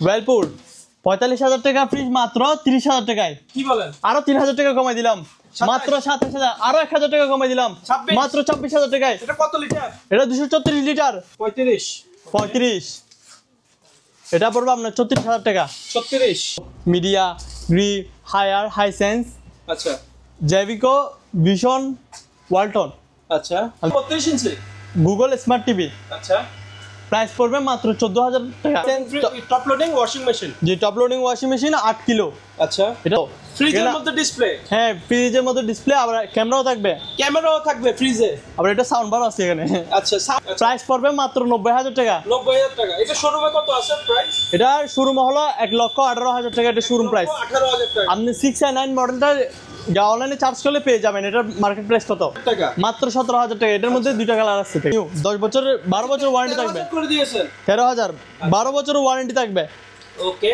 ওয়েলপুর ৪৫,০০০ টাকা ফ্রিজ মাত্র ৩০,০০০ টাকায়। কি বলেন? আরো ৩,০০০ টাকা কমাই দিলাম, মাত্র ২৭,০০০। আরো ১,০০০ টাকা কমাই দিলাম, মাত্র ২৬,০০০ টাকায়। এটা কত লিটার? এটা ২৩৪ লিটার। ৩৫। এটা পড়বে আপনার ৩৬,০০০ টাকা। ৩৬। মিডিয়া, গ্রিপ, হায়ার, হাইসেন্স, আচ্ছা, জেভিকো, ভিশন, ওয়ালটন। আচ্ছা ৩২ ইঞ্চি গুগল স্মার্ট টিভি। আচ্ছা, প্রাইস পড়বে মাত্র ১৪,০০০ টাকা। Top loading washing machine. জি, top loading washing machine ৮ kilo. আচ্ছা, এটা ফ্রিজের মধ্যে ডিসপ্লে। হ্যাঁ, ফ্রিজের মধ্যে ডিসপ্লে, আবার ক্যামেরাও থাকবে। ক্যামেরাও থাকবে ফ্রিজে। আবার এটা সাউন্ড বার আছে এখানে। আচ্ছা, প্রাইস পড়বে মাত্র ৯০,০০০ টাকা। ৯০,০০০ টাকা। এটা শোরুমে কত আছে প্রাইস? এটা শোরুম হলো ১,১৮,০০০ টাকা। এটা শোরুম প্রাইস। ১৮,০০০ টাকা। আপনি 6i9 মডেলটা অনলাইনে চার্জ করলে পেয়ে যাবেন। এটা মার্কেট প্রাইস কত? টাকা মাত্র ১৭,০০০ টাকা। এটার মধ্যে দুইটা কালার আছে। 10 বছর 12 বছর ওয়ারেন্টি থাকবে। করে দিয়েছেন ১৩,০০০। 12 বছর ওয়ারেন্টি থাকবে। ওকে,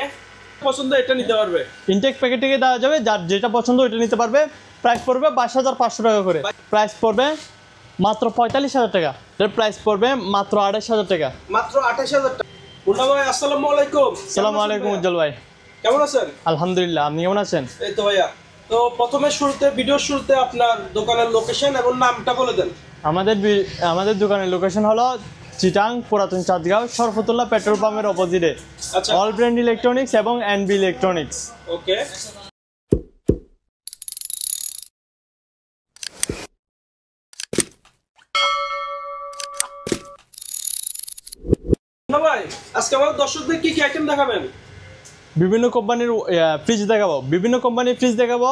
পছন্দ এটা নিতে পারবে। ইনটেক প্যাকেট থেকে দেওয়া যাবে, যার যেটা পছন্দ ওইটা নিতে পারবে। প্রাইস পড়বে ২২,৫০০ টাকা করে। প্রাইস পড়বে মাত্র ৪৫,০০০ টাকা। এর প্রাইস পড়বে মাত্র ২৮,০০০ টাকা। মাত্র ২৮,০০০ টাকা। মুন্না ভাই আসসালামু আলাইকুম। আসসালামু আলাইকুম উজ্জ্বল ভাই। কেমন আছেন? আলহামদুলিল্লাহ, আপনি কেমন আছেন? এই তো ভাইয়া। তো প্রথমে ভিডিওর শুরুতে আপনার দোকানের লোকেশন এবং নামটা বলে দেন। আমাদের দোকানের লোকেশন হলো চিটাং পুরাতন চাঁদগাঁও শরফতুল্লাহ পেট্রোল পাম্পের অপোজিটে। আচ্ছা, অল ব্র্যান্ড ইলেকট্রনিক্স এবং এনবি ইলেকট্রনিক্স। ওকে। মুন্না ভাই, আজকে আমাদের দর্শকদের কি কি আইটেম দেখাবেন? বিভিন্ন কোম্পানির ফ্রিজ দেখাবো,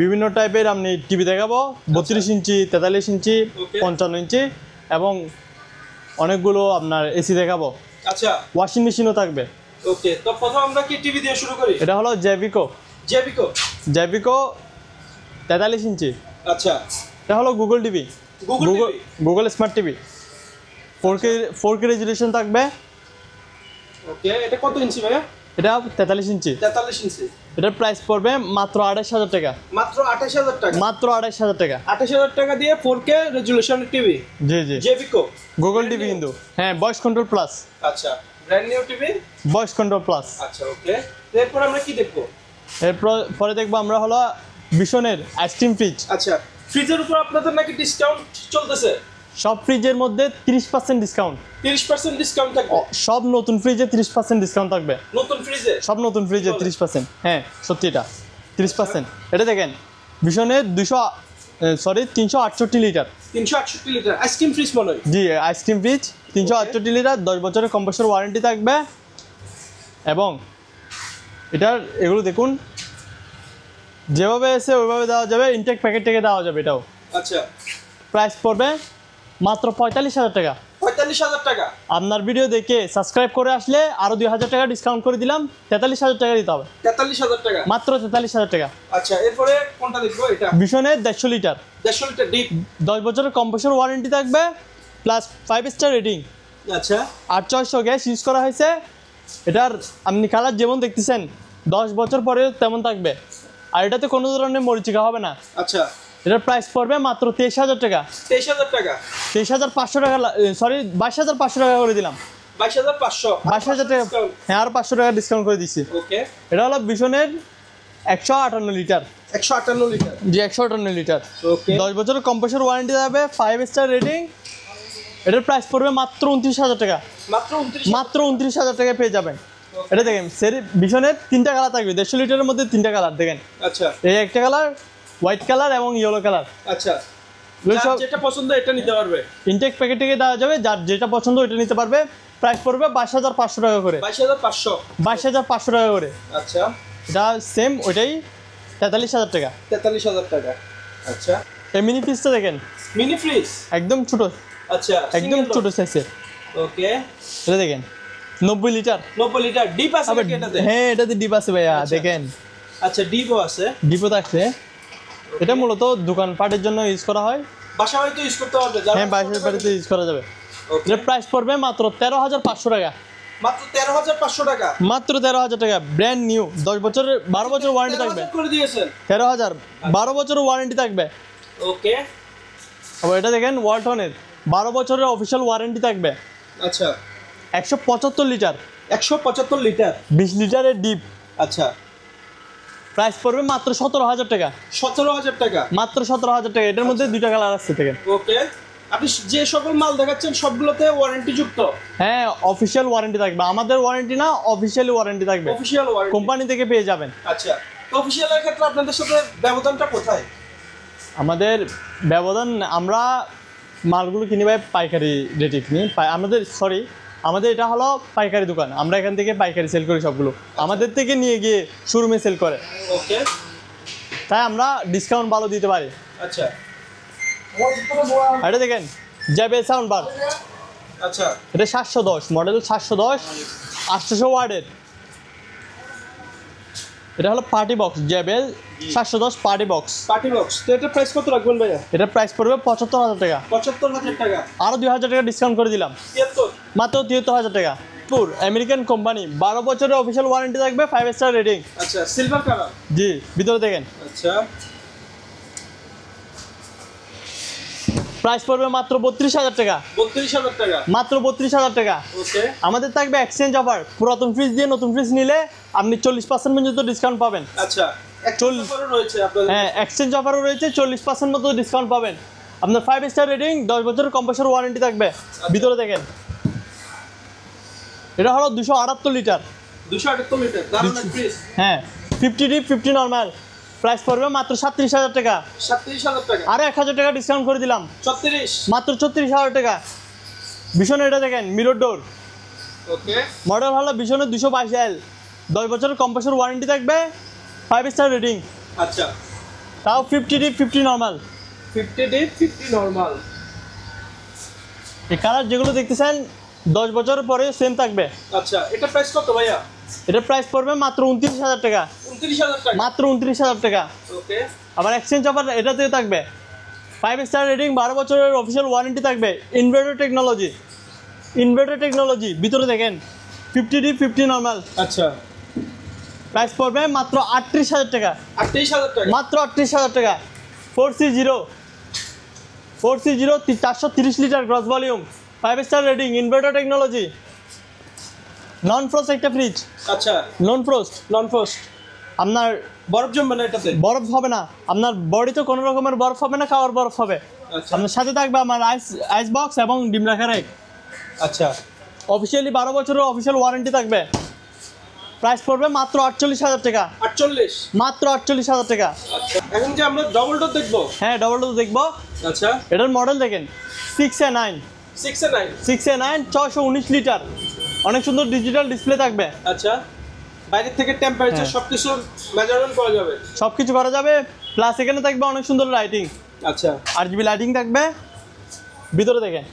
বিভিন্ন টাইপের আপনি টিভি দেখাবো। 32 ইঞ্চি, 43 ইঞ্চি, 55 ইঞ্চি এবং অনেকগুলো আপনার এসি দেখাবো। আচ্ছা, ওয়াশিং মেশিনও থাকবে। ওকে। তো প্রথম আমরা কি টিভি দিয়ে শুরু করি? এটা হলো জেভিকো 43 ইঞ্চি। আচ্ছা, এটা হলো Google TV, Google smart TV. 4K resolution থাকবে। ওকে, এটা কত ইঞ্চি ভাইয়া? এটা 43 ইঞ্চি। 43 ইঞ্চি। এটার প্রাইস পড়বে মাত্র ২৮,০০০ টাকা। মাত্র ২৮,০০০ টাকা। মাত্র ২৮,০০০ টাকা। ২৮,০০০ টাকা দিয়ে 4K রেজুলেশনের টিভি। জি জি, জেভিকো গুগল টিভি কিন্তু। হ্যাঁ, ভয়েস কন্ট্রোল প্লাস। আচ্ছা, brand new TV, voice control plus. আচ্ছা, ওকে। এরপর আমরা কি দেখবো? পরে দেখবো আমরা হলো ভিশনের আইসক্রিম ফ্রিজ। আচ্ছা, ফ্রিজের উপর আপনাদের নাকি ডিসকাউন্ট চলতেছে? সব ফ্রিজের মধ্যে 30% ডিসকাউন্ট। 30% ডিসকাউন্ট থাকবে? সব নতুন ফ্রিজে 30% ডিসকাউন্ট থাকবে। নতুন ফ্রিজে? সব নতুন ফ্রিজে 30%। হ্যাঁ, সত্যি এটা 30%। এটা দেখেন, ভিশনের 368 লিটার। 368 লিটার আইসক্রিম ফ্রিজ মনে হয়। জি, আইসক্রিম ফ্রিজ 368 লিটার, 10 বছরের কম্প্রেসর ওয়ারেন্টি থাকবে। এবং এগুলো দেখুন, যেভাবে এসে ওইভাবে দেওয়া যাবে। ইনটেক প্যাকেট থেকে দেওয়া যাবে এটাও। আচ্ছা, প্রাইস পড়বে মাত্র ৪৫,০০০ টাকা। ৪৫,০০০ টাকা। আপনার ভিডিও দেখে সাবস্ক্রাইব করে আসলে আরো ২,০০০ টাকা ডিসকাউন্ট করে দিলাম। ৪৩,০০০ টাকা দিতে হবে। ৪৩,০০০ টাকা, মাত্র ৪৩,০০০ টাকা। আচ্ছা, এরপরে কোনটা দেখবো? এটা ভিশনের ১৫০ লিটার। ১৫০ লিটার ডিপ, 10 বছরের কম্প্রেসর ওয়ারেন্টি থাকবে, প্লাস 5 স্টার রেটিং। আচ্ছা, ৮৬০০ গ্যাস ইউজ করা হয়েছে। এটার আপনি কালার যেমন দেখতেছেন 10 বছর পরে তেমন থাকবে। আর এটাতে কোনো ধরনের মরিচিকা হবে না। আচ্ছা, এটার প্রাইস পড়বে মাত্র ২৩,০০০ টাকা। ২৩,০০০ টাকা। ২৩,৫০০ টাকা, সরি ২২,৫০০ টাকা করে দিলাম। ২২,৫০০। ২২,০০০ টাকা। হ্যাঁ, আর 500 টাকা ডিসকাউন্ট করে দিচ্ছি। ওকে। এটা হলো ভিশনের ১৫৮ লিটার। ১৫৮ লিটার। জি, ১৫৮ লিটার। ওকে। 10 বছরের কম্প্রেসর ওয়ারেন্টি থাকবে, 5 স্টার রেটিং। এটার প্রাইস পড়বে মাত্র ২৯,০০০ টাকা। মাত্র ২৯,০০০ টাকায় পেয়ে যাবেন। এটা দেখেন, ভিশনের 3টা কালার থাকবে। 150 লিটারের মধ্যে 3টা কালার দেখেন। আচ্ছা, এই একটা কালার, হোয়াইট কালার এবং ইয়েলো কালার। আচ্ছা, যেটা পছন্দ এটা নিতে পারবে। ইনটেক প্যাকেট থেকে দেওয়া যাবে, যার যেটা পছন্দ ওইটা নিতে পারবে। প্রাইস পড়বে ২২,৫০০ টাকা করে। ২২,৫০০। ২২,৫০০ টাকা করে। আচ্ছা, এটা সেম ওইটাই ৪৩,০০০ টাকা। ৪৩,০০০ টাকা। আচ্ছা, এই মিনি ফ্রিজটা দেখেন, মিনি ফ্রিজ একদম ছোট। আচ্ছা, একদম ছোট সাইজের। ওকে। এটা দেখেন 90 লিটার। 90 লিটার ডিপ আছে নাকি এটাতে? হ্যাঁ, এটাতে ডিপ আছে ভাইয়া, দেখেন। আচ্ছা, ডিপও আছে। ডিপও থাকছে। এটা মূলত দোকান পাটের জন্য ইউজ করা হয়। বাসা বাড়িতে ইউজ করতে পারবে? হ্যাঁ, বাড়িতে ইউজ করা যাবে। এর প্রাইস পড়বে মাত্র ১৩,৫০০ টাকা। মাত্র ১৩,৫০০ টাকা। মাত্র ১৩,০০০ টাকা, ব্র্যান্ড নিউ। 12 বছর ওয়ারেন্টি থাকবে। করে দিয়েছেন ১৩,০০০, 12 বছর ওয়ারেন্টি থাকবে। ওকে। আবার এটা দেখেন, ওয়ালটনের 12 বছরের অফিসিয়াল ওয়ারেন্টি থাকবে। আচ্ছা, 175 লিটার। 175 লিটার 20 লিটারের ডিপ। আচ্ছা, প্রাইস পড়বে মাত্র 17,000 টাকা। 17,000 টাকা, মাত্র 17,000 টাকা। এটার মধ্যে দুইটা কালার আসছে থেকে। ওকে। আপনি যে সকল মাল দেখাচ্ছেন সবগুলোতে ওয়ারেন্টি যুক্ত? হ্যাঁ, অফিসিয়াল ওয়ারেন্টি থাকবে। আমাদের ওয়ারেন্টি না, অফিসিয়ালি ওয়ারেন্টি থাকবে, অফিসিয়াল ওয়ারেন্টি কোম্পানি থেকে পেয়ে যাবেন। আচ্ছা, তো অফিসিয়ালের ক্ষেত্রে আপনাদের সাথে ব্যবধানটা কোথায়? আমাদের ব্যবধান, আমরা মালগুলো কিনি ভাই পাইকারি রেটে কিনি। আমাদের এটা হলো পাইকারি দোকান, আমরা এখান থেকে পাইকারি সেল করি সবগুলো। আমাদের থেকে নিয়ে গিয়ে শোরুমে সেল করে, ওকে। তাই আমরা ডিসকাউন্ট ভালো দিতে পারি। আচ্ছা, এটা দেখেন JBL সাউন্ড বার। আচ্ছা, এটা 710 মডেল, 710 800 ওয়াটের। এটা হলো party box, JBL 710 party box. Party box. তো এটা প্রাইস কত রাখবেন ভাইয়া? এটা প্রাইস পড়বে 75,000 টাকা। 75,000 টাকা, আরও 2,000 টাকা ডিসকাউন্ট করে দিলাম, 73। মাত্র 73,000 টাকা। পুর আমেরিকান কোম্পানি, 12 বছরের অফিসিয়াল ওয়ারেন্টি থাকবে, 5 স্টার রেটিং। আচ্ছা, সিলভার কালার। জি, ভিতরে দেখেন। আচ্ছা, প্রাইস পড়বে মাত্র 32,000 টাকা। 32,000 টাকা, মাত্র 32,000 টাকা। ওকে। আমাদের থাকবে এক্সচেঞ্জ অফার। পুরাতন ফ্রিজ দিয়ে নতুন ফ্রিজ নিলে আপনি 40% পর্যন্ত ডিসকাউন্ট পাবেন। আচ্ছা, চল- অফারও রয়েছে আপনাদের? হ্যাঁ, এক্সচেঞ্জ অফারও রয়েছে, 40% মতো ডিসকাউন্ট পাবেন। আপনার 5 স্টার রেটিং, 10 বছরের কম্প্রেসর ওয়ারেন্টি থাকবে। ভিতরে দেখেন, এটা হলো 278 লিটার। 278 লিটার, দারুণ এক ফ্রিজ। হ্যাঁ, 50 ডিপ 50 নর্মাল। প্রাইস পড়বে মাত্র 37,000 টাকা। 37,000 টাকা, আরও 1,000 টাকা ডিসকাউন্ট করে দিলাম, 34। মাত্র 36,000 টাকা। ভীষণ, এটা দেখেন মিরর ডোর ওকে, মডেল হলো ভীষণের 222L, 10 বছরের কম্প্রেসর ওয়ারেন্টি থাকবে, 5 স্টার রেটিং। আচ্ছা, তাও 50 ডিপ 50 নর্মাল। 50 deep 50 normal. এই কালার যেগুলো দেখতেছেন 10 বছরের পরে সেম থাকবে। আচ্ছা, এটা প্রাইস কত ভাইয়া? এটা প্রাইস পড়বে মাত্র 29,000 টাকা। 29,000 টাকা, মাত্র 29,000 টাকা। ওকে। আবার এক্সচেঞ্জ অফার এটাতে থাকবে, 5 স্টার রেটিং, 12 বছরের অফিসিয়াল ওয়ারেন্টি থাকবে, ইনভার্টার টেকনোলজি। ভিতরে দেখেন 50 ডিপ 50 নর্মাল। আচ্ছা, প্রাইস পড়বে মাত্র 38,000 টাকা। 28,000 টাকা, মাত্র 38,000 টাকা। 4C0 430 litre gross volume, 5 star rating, inverter technology, নন ফ্রস্ট একটা ফ্রিজ। আচ্ছা, নন ফ্রস্ট। আপনার বরফ জমবে না এটাতে? বরফ হবে না, আপনার বডিতে কোনো রকমের বরফ হবে না, খাওয়ার বরফ হবে। আচ্ছা, আপনার সাথে থাকবে আমার আইস বক্স এবং ডিম রাখার এক। আচ্ছা, অফিসিয়ালি 12 বছরের অফিসিয়াল ওয়ারেন্টি থাকবে। প্রাইস পড়বে মাত্র 48,000 টাকা। 48। মাত্র 48,000 টাকা। আচ্ছা, এখন যে আমরা ডবল ডোর দেখবো? হ্যাঁ, ডবল ডোর দেখবো। আচ্ছা, এটার মডেল দেখেন 6A9 6A9। 619 লিটার, অনেক সুন্দর ডিজিটাল ডিসপ্লে থাকবে। আচ্ছা, বাইরে থেকে টেম্পারেচার হ্যাঁ। সবকিছু মেজারমেন্ট করা যাবে? সব কিছু করা যাবে, প্লাস এখানে থাকবে অনেক সুন্দর লাইটিং, আচ্ছা, RGB লাইটিং থাকবে। ভিতরে দেখেন,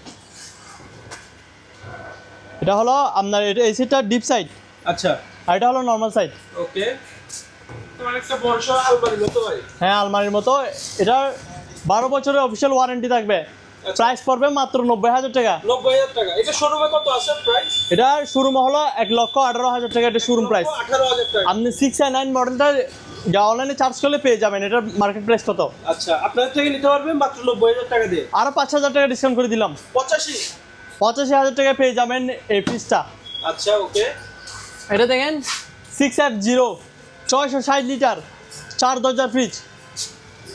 এটা হলো আপনার এই সাইডটা ডিপ সাইড, আচ্ছা, আর এটা হলো নর্মাল সাইড। ওকে। তোমার একটা বড় সড় আলমারি মতো ভাই? হ্যাঁ, আলমারির মতো। এটার 12 বছরের অফিসিয়াল ওয়ারেন্টি থাকবে। প্রাইস পড়বে মাত্র 90,000 টাকা। 90,000 টাকা। এটা শোরুমে কত আছে প্রাইস? এটার শোরুম হলো 1,18,000 টাকা, এটা শোরুম প্রাইস। 18,000 টাকা। আপনি 6A9 মডেলটা যা অনলাইনে চার্জ করলে পেয়ে যাবেন। এটার মার্কেট প্রাইস কত? আচ্ছা, আপনাদের থেকে নিতে পারবেন মাত্র 90,000 টাকা দিয়ে। আরও 5,000 টাকা ডিসকাউন্ট করে দিলাম, 85। 85,000 টাকা পেয়ে যাবেন এই ফ্রিজটা। আচ্ছা, ওকে। এটা দেখেন 6F0 660 লিটার 4 দরজার ফ্রিজ,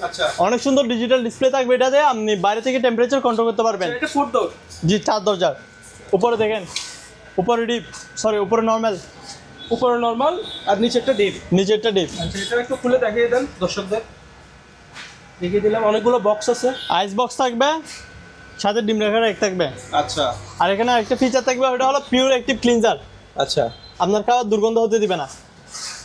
আচ্ছা, অনেক সুন্দর ডিজিটাল ডিসপ্লে থাকবে। এটাতে আপনি বাইরে থেকে টেম্পারেচার কন্ট্রোল করতে পারবেন। এটা 4 ডোর? জি, 4 দরজার। উপরে দেখেন, উপরে ডিপ, উপরে নর্মাল, উপরে নরমাল আর নিচে একটা ডিপ। নিচেরটা ডিপ। আচ্ছা, এটা একটু খুলে দেখিয়ে দেন দর্শকদের। দেখিয়ে দিলাম, অনেকগুলো বক্স আছে। আইস বক্স থাকবে, সাথে ডিম রাখার এক থাকবে। আচ্ছা, আর এখানে আরেকটা ফিচার থাকবে, ওটা হলো পিওর অ্যাক্টিভ ক্লিনজার। আচ্ছা, আপনার খাবার দুর্গন্ধ হতে দিবে না।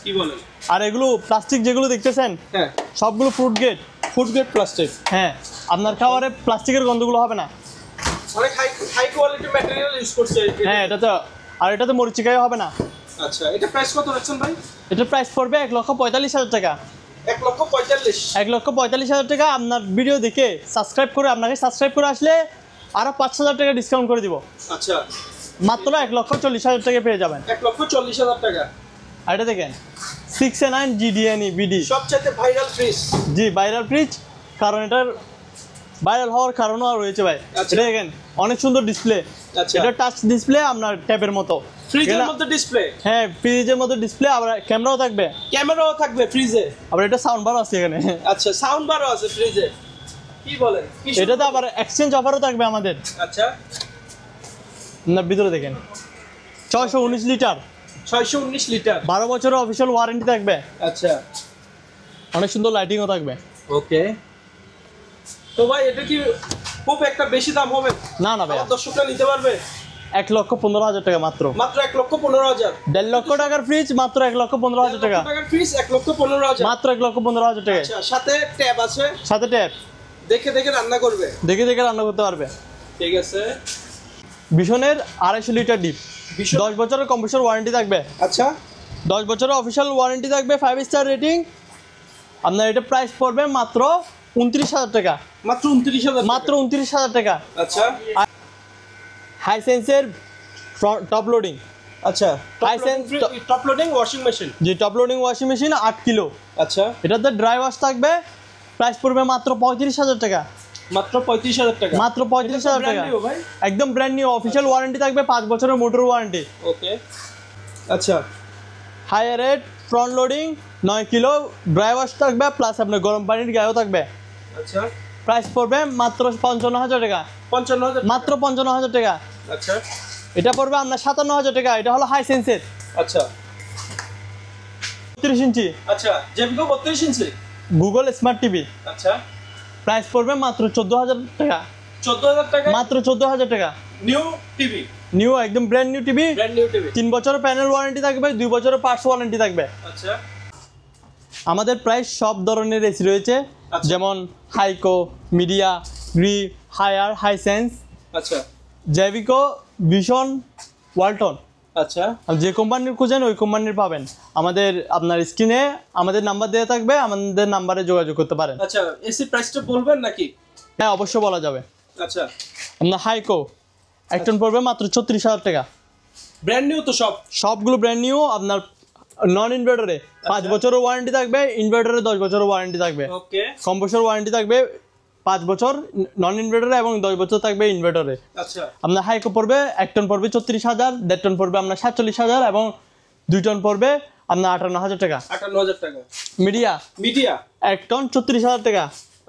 কি বলেন? আর এগুলো প্লাস্টিক যেগুলো দেখতেছেন হ্যাঁ, সবগুলো food grade. Food grade plastic. হ্যাঁ, আপনার খাবারে প্লাস্টিকের গন্ধগুলো হবে না। অনেক হাই কোয়ালিটি ম্যাটেরিয়াল ইউজ করছে। হ্যাঁ, এটাতে মরিচিকাই হবে না। আচ্ছা, এটা প্রাইস কত রাখছেন ভাই? এটার প্রাইস পড়বে 1,45,000 টাকা। 1,45,000। 1,45,000 টাকা। আপনার ভিডিও দেখে আপনাকে সাবস্ক্রাইব করে আসলে আরও 5,000 টাকা ডিসকাউন্ট করে দিব। আচ্ছা, মাত্র 1,40,000 টাকা পেয়ে যাবেন। 1,40,000 টাকা। আর এটা দেখেন 6A9 GDNE BD, সবচেয়ে ভাইরাল ফ্রিজ। জি, ভাইরাল ফ্রিজ। কারণ এটার ভাইরাল হওয়ার কারণও রয়েছে ভাই। আচ্ছা। এটা দেখেন অনেক সুন্দর ডিসপ্লে, আচ্ছা। এটা টাচ ডিসপ্লে আপনার ট্যাবের মতো। ফ্রিজের মধ্যে ডিসপ্লে? হ্যাঁ, ফ্রিজের মধ্যে ডিসপ্লে, আবার ক্যামেরাও থাকবে। ক্যামেরাও থাকবে ফ্রিজে? আবার এটা সাউন্ড বার আছে এখানে। আচ্ছা, সাউন্ড বারও আছে ফ্রিজে? কি বলেন? এটাতে আবার এক্সচেঞ্জ অফারও থাকবে আমাদের। আচ্ছা, না ভিতরে দেখেন 619 লিটার, 619 লিটার, 12 বছরের অফিশিয়াল ওয়ারেন্টি থাকবে। আচ্ছা, অনেক সুন্দর লাইটিংও থাকবে। ওকে। তো ভাই এটা কি খুব একটা বেশি দাম হবে? না না ভাই, আমার দর্শকরা নিতে পারবে? 1,15,000 টাকা মাত্র। মাত্র 1,15,000? 1.5 লক্ষ টাকার ফ্রিজ মাত্র 1,15,000 টাকা। টাকার ফ্রিজ 1,15,000 মাত্র 1,15,000 টাকা। আচ্ছা, সাথে ট্যাব আছে? সাথে ট্যাব, দেখে দেখে রান্না করবে? দেখে দেখে রান্না করতে পারবে। ঠিক আছে। ভীষণের 250 লিটার ডিপ, 10 বছরের কম্প্রেসর ওয়ারেন্টি থাকবে। আচ্ছা, 10 বছরের অফিশিয়াল ওয়ারেন্টি থাকবে, 5 স্টার রেটিং। আপনার এটা প্রাইস পড়বে মাত্র 29,000 টাকা। মাত্র 29,000? মাত্র 29,000 টাকা। আচ্ছা, হাইসেন্সের টপ লোডিং। আচ্ছা, Hisense top loading washing machine? জি, top loading washing machine 8 kilo. আচ্ছা, এটাতে ড্রাই ওয়াশ থাকবে, প্রাইস পড়বে মাত্র 35,000 টাকা। মাত্র 35,000 টাকা? মাত্র 35,000 টাকা, একদম ব্র্যান্ড নিউ। অফিশিয়াল ওয়ারেন্টি থাকবে 5 বছরের মোটর ওয়ারেন্টি। ওকে। আচ্ছা, Haier rate front loading 9 kilo, dry wash থাকবে, প্লাস আপনার গরম পানির গায়েও থাকবে। আচ্ছা, প্রাইস পড়বে মাত্র 55,000 টাকা। 55,000? মাত্র 55,000 টাকা। আচ্ছা, এটা পড়বে আপনার 57,000 টাকা। এটা হলো হাইসেন্সের। আচ্ছা, 30 ইঞ্চি। আচ্ছা, জেবিকো 32 ইঞ্চি গুগল স্মার্ট টিভি। আচ্ছা, প্রাইস পড়বে মাত্র 14,000 টাকা। 14,000 টাকা? মাত্র 14,000 টাকা। New TV? নিউ, একদম brand new TV. Brand new TV? 3 বছরের প্যানেল ওয়ারেন্টি থাকবে, 2 বছরের পার্টস ওয়ারেন্টি থাকবে। আচ্ছা, আমাদের প্রায় সব ধরনের এসি রয়েছে, আচ্ছা। যেমন হাইকো, মিডিয়া, গ্রি, হায়ার, হাইসেন্স, আচ্ছা, জেভিকো, ভিশন, ওয়ালটন। আচ্ছা, যে কোম্পানির খুঁজেন ওই কোম্পানির পাবেন। আমাদের আপনার স্ক্রিনে আমাদের নাম্বার দেওয়া থাকবে, আমাদের নাম্বারে যোগাযোগ করতে পারেন। আচ্ছা, এসি প্রাইসটা বলবেন নাকি? হ্যাঁ, অবশ্যই বলা যাবে। আচ্ছা, আপনার হাইকো এক টন পড়বে মাত্র 36,000 টাকা। ব্র্যান্ড নিউ তো সব? সবগুলো ব্র্যান্ড নিউ। আপনার নন ইনভার্টারে 5 বছরের ওয়ারেন্টি থাকবে, ইনভার্টারে 10 বছরের ওয়ারেন্টি থাকবে। ওকে। কম্প্রেসর ওয়ারেন্টি থাকবে 5 বছর নন ইনভার্টারে, এবং 10 বছর থাকবে ইনভার্টারে। আচ্ছা, আপনার হাইকো পড়বে 1 টন পড়বে 34,000, 1.5 টন পড়বে আপনার 47,000, এবং 2 টন পড়বে আপনার 58,000 টাকা। 58,000 টাকা। মিডিয়া মিডিয়া 1 টন 36,000 টাকা,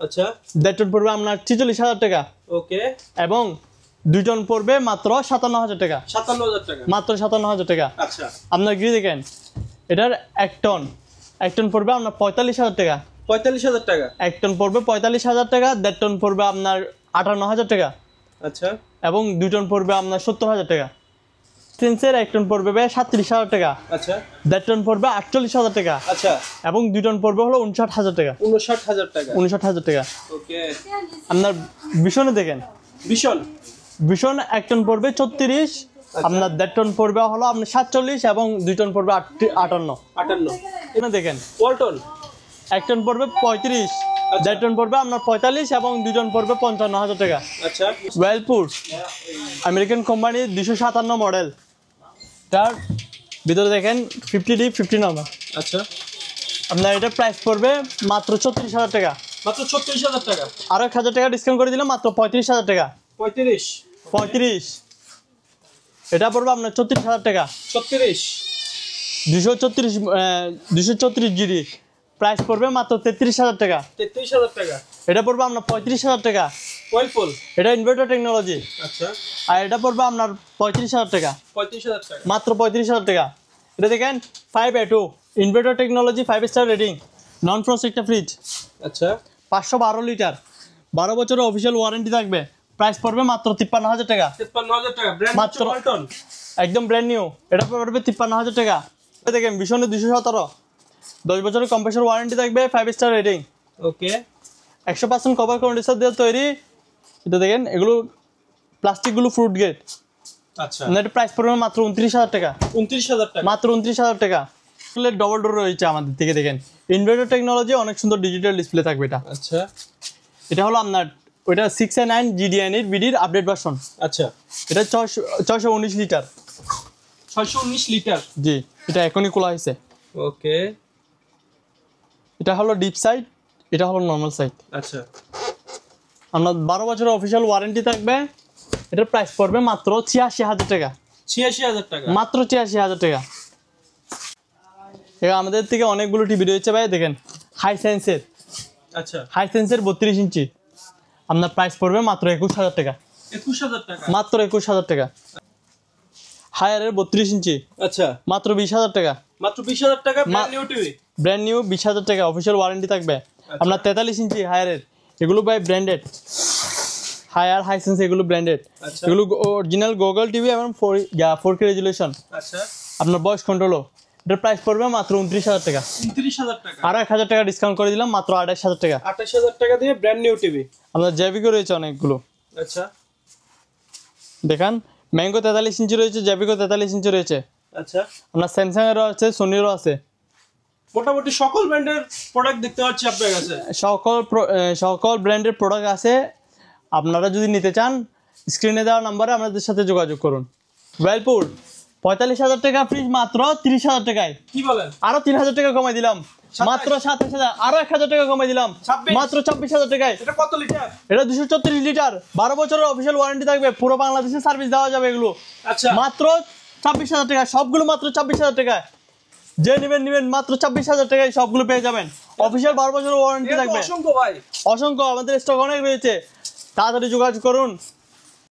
আচ্ছা, 1.5 টন পড়বে আপনার 46,000 টাকা, ওকে। এবং 2 টন পড়বে মাত্র 57,000 টাকা। 57,000 টাকা? মাত্র 57,000 টাকা। আচ্ছা, আপনার গিয়ে দেখেন, এটার 1 টন পড়বে আপনার 45,000 টাকা। 45,000 টাকা? 1 টন পড়বে 45,000 টাকা, 1.5 টন পড়বে আপনার 58,000 টাকা, আচ্ছা, এবং 2 টন পড়বে আপনার 70,000 টাকা। সেন্সের 1 টন পড়বে 37,000 টাকা, আচ্ছা, 1.5 টন পড়বে 48,000 টাকা, আচ্ছা, এবং 2 টন পড়বে হলো 59,000 টাকা। 59,000 টাকা? 59,000 টাকা। ওকে। আপনার ভীষণে দেখেন, ভীষণ? ভীষণ 1 টন পড়বে 34, আপনার 1.5 টন পড়বে হলো আপনার 47, এবং 2 টন পড়বে 58। 58? এখানে দেখেন, ওয়ালটন? 1 টন পড়বে 35, 1.5 টন পড়বে আপনার 45, এবং 2 টন পড়বে 55,000 টাকা। আচ্ছা, ওয়েলপুর আমেরিকান কোম্পানির 257 মডেল। তার ভিতরে দেখেন 50D 50 নম্বর। আচ্ছা, আপনার এটা প্রাইস পড়বে মাত্র 36,000 টাকা। মাত্র 36,000 টাকা? আরো 1,000 টাকা ডিসকাউন্ট করে দিলাম, মাত্র 35,000 টাকা। 35? এটা পড়বে আপনার 34,000 টাকা। 36? 234 জিডি, প্রাইস পড়বে মাত্র 33,000 টাকা। 33,000 টাকা? এটা পড়বে আপনার 35,000 টাকা। ওয়েলপুল? এটা ইনভার্টার টেকনোলজি। আচ্ছা, আর এটা পড়বে আপনার 35,000 টাকা। 35,000 টাকা? মাত্র 35,000 টাকা। এটা দেখেন 5A2 inverter technology, 5 star rating, নন ফ্রস্ট একটা ফ্রিজ। আচ্ছা, 512 লিটার, 12 বছরের অফিসিয়াল ওয়ারেন্টি থাকবে। প্রাইস পড়বে মাত্র 53,000 টাকা। 53,000 টাকা? ব্র্যান্ড মাত্র ওয়ালটন? একদম ব্র্যান্ড নিউ। এটা পড়বে 53,000 টাকা। এটা দেখেন ভীষণে 217, 10 বছরের কম্প্রেসর ওয়ারেন্টি থাকবে, 5 স্টার রেটিং। ওকে। 100% কভার কন্ডিশনার দিয়ে তৈরি। এটা দেখেন, এগুলো প্লাস্টিকগুলো ফ্রুট গেট। আচ্ছা, এটা প্রাইস পড়বে মাত্র 29,000 টাকা। 29,000 টাকা? মাত্র 29,000 টাকা। ডবল ডোর রয়েছে আমাদের থেকে। দেখেন ইনভার্টার টেকনোলজি, অনেক সুন্দর ডিজিটাল ডিসপ্লে থাকবে এটা। আচ্ছা, এটা হলো আপনার ওইটা 6A9 GDNA বিডির আপডেট ভার্সন। আচ্ছা, এটা 619 লিটার। 619 লিটার? জি, এটা এখনই খোলা হয়েছে। ওকে। এটা হলো ডিপ সাইড, এটা হলো নর্মাল সাইড। আচ্ছা, আপনার 12 বছরের অফিসিয়াল ওয়ারেন্টি থাকবে, এটার প্রাইস পড়বে মাত্র ৮৬,০০০ টাকা। ৮৬,০০০ টাকা মাত্র ৮৬,০০০ টাকা। এবার আমাদের থেকে অনেকগুলো টিভি রয়েছে ভাই, দেখেন হাইসেন্সের। আচ্ছা, হাইসেন্সের ৩২ ইঞ্চি, আপনার প্রাইস পড়বে মাত্র ২১,০০০ টাকা। ২১,০০০ টাকা মাত্র ২১,০০০ টাকা। হায়ারের ৩২ ইঞ্চি, আচ্ছা, মাত্র ২০,০০০ টাকা। মাত্র ২০,০০০ টাকা brand new TV. Brand new ২০,০০০ টাকা, অফিসিয়াল ওয়ারেন্টি থাকবে। আপনার ৪৩ ইঞ্চি হায়ারের, এগুলো ভাই ব্র্যান্ডেড। হায়ার হাইসেন্স এগুলো ব্র্যান্ডেড। আচ্ছা, এগুলো অরিজিনাল গুগল টিভি এবং 4K রেজুলেশন। আচ্ছা, আপনার ভয়েস কন্ট্রোলও। এটার প্রাইস পড়বে মাত্র ২৯,০০০ টাকা। ২৯,০০০ টাকা। আরো ১,০০০ টাকা ডিসকাউন্ট করে দিলাম, মাত্র ২৮,০০০ টাকা। ২৮,০০০ টাকা দিয়ে ব্র্যান্ড নিউ টিভি। আপনার জেভিকো রয়েছে অনেকগুলো, আচ্ছা, দেখান ম্যাঙ্গো ৪৩ ইঞ্চি রয়েছে, জেভিকো ৪৩ ইঞ্চি রয়েছে। আচ্ছা, আপনার স্যামসাং এরও আছে, সোনিরও আছে। মোটামুটি সকল ব্র্যান্ডের প্রোডাক্ট দেখতে পাচ্ছি আপনার কাছে। সকল ব্র্যান্ডের প্রোডাক্ট আছে। আপনারা যদি নিতে চান স্ক্রিনে দেওয়া নাম্বারে আমাদের সাথে যোগাযোগ করুন। ওয়েলপুল ৪৫,০০০ টাকা ফ্রিজ মাত্র ৩০,০০০ টাকায়। কি বলেন? আরো ৩,০০০ টাকা কমাই দিলাম, মাত্র ২৭,০০০। আরো ১,০০০ টাকা কমাই দিলাম, ২৬,০০০ মাত্র ২৬,০০০ টাকায়। এটা কত লিটার? এটা ২৩৪ লিটার, ১২ বছরের অফিসিয়াল ওয়ারেন্টি থাকবে, পুরো বাংলাদেশে সার্ভিস দেওয়া যাবে এগুলো। আচ্ছা, মাত্র ২৬,০০০ টাকা, সবগুলো মাত্র ২৬,০০০ টাকায়। যে নেবেন মাত্র ২৬,০০০ টাকায় সবগুলো পেয়ে যাবেন। অফিসিয়াল ১২ বছরের ওয়ারেন্টি এর তো থাকবে। অসংখ্য ভাই। অসংখ্য, আমাদের স্টক অনেক রয়েছে, তাড়াতাড়ি যোগাযোগ করুন।